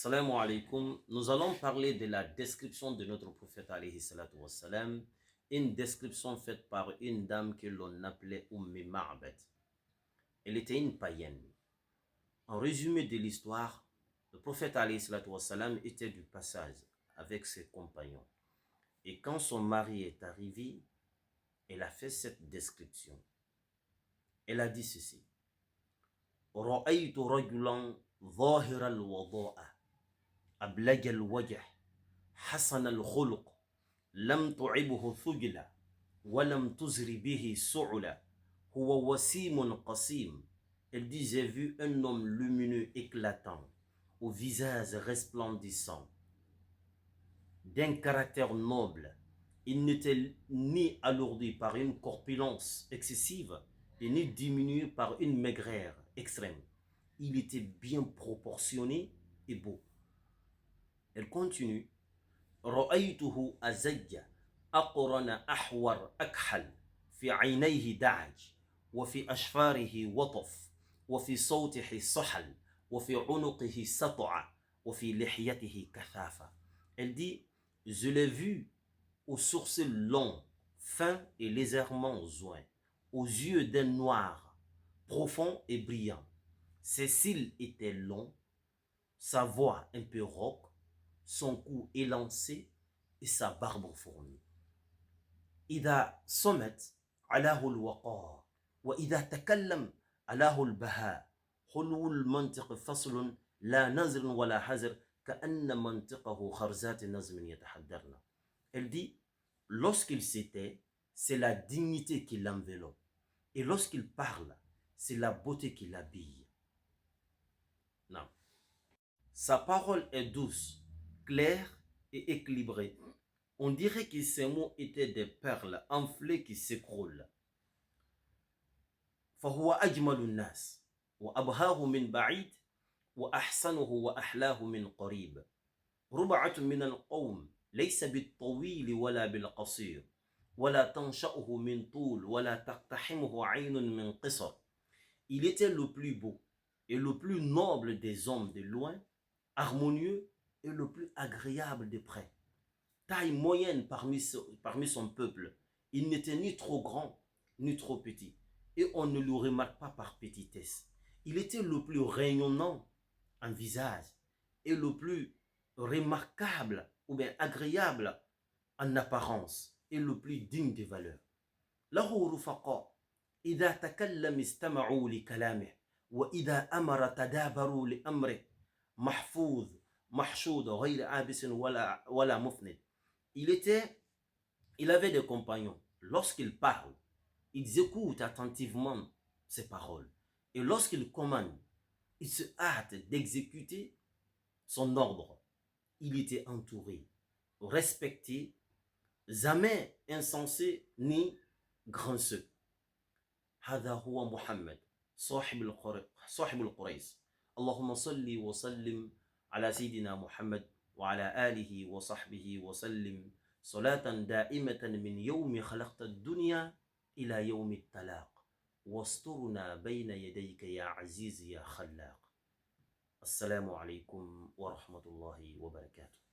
Salam alaikum. Nous allons parler de la description de notre prophète alayhi salatu wassalam, une description faite par une dame que l'on appelait Ma'bad. Elle était une païenne. En résumé de l'histoire, le prophète alayhi salatu wassalam était du passage avec ses compagnons. Et quand son mari est arrivé, elle a fait cette description. Elle a dit ceci: Ra'aytu rajulan ظاهر الوضاء أبلج الوجه حسن الخلق لم تعبه ثجلا ولم تزر به سعلا هو وسيم قسيم. Elle dit: j'ai vu un homme lumineux éclatant, au visage resplendissant, d'un caractère noble. Il n'était ni alourdi par une corpulence excessive et ni diminué par une maigreur extrême. Il était bien proportionné et beau. Elle continue: رأيته أزج أقرن أحور أكحل في عينيه دعج وفي أشفاره وطف وفي صوته صحل وفي عنقه سطع وفي لحيته كثافة. Elle dit: je l'ai vu aux sourcils longs, fins et légèrement joints, aux yeux d'un noir profond et brillant. Ses cils étaient longs, sa voix un peu rauque, son cou élancé et sa barbe fournie. إذا صمت علاه الوقار وإذا تكلم علاه البهاء حلو المنطق فصل لا نزر ولا حزر كأن منطقه خرزات نزم يتحدرن. Elle dit: lorsqu'il s'était, c'est la dignité qui l'enveloppe, et lorsqu'il parle, c'est la beauté qui l'habille. Non. Sa parole est douce, claire et équilibrée. On dirait que ces mots étaient des perles enflées qui s'écroulent. فهو أجمل الناس وأبهاه من بعيد وأحسنه وأحلاه من قريب. ربعة من القوم ليس بالطويل ولا بالقصير ولا تنشأه من طول ولا تقتحمه عين من قصر. Il était le plus beau et le plus noble des hommes de loin, harmonieux et le plus agréable de près. Taille moyenne parmi son peuple. Il n'était ni trop grand, ni trop petit. Et on ne le remarque pas par petitesse. Il était le plus rayonnant en visage et le plus remarquable ou bien agréable en apparence et le plus digne de valeur. له رفقاء إذا تكلم استمعوا لكلامه وإذا أمر تدابروا لأمره محفوظ محشود غير عابس ولا مفند. Il avait des compagnons. Lorsqu'il parle, ils écoutent attentivement ses paroles. Et lorsqu'il commande, il se hâte d'exécuter son ordre. Il était entouré, respecté, jamais insensé ni grinçeux. هذا هو محمد صاحب القريس. اللهم صل وسلم على سيدنا محمد وعلى آله وصحبه وسلم صلاة دائمة من يوم خلقت الدنيا إلى يوم التلاق واسترنا بين يديك يا عزيز يا خلاق. السلام عليكم ورحمة الله وبركاته.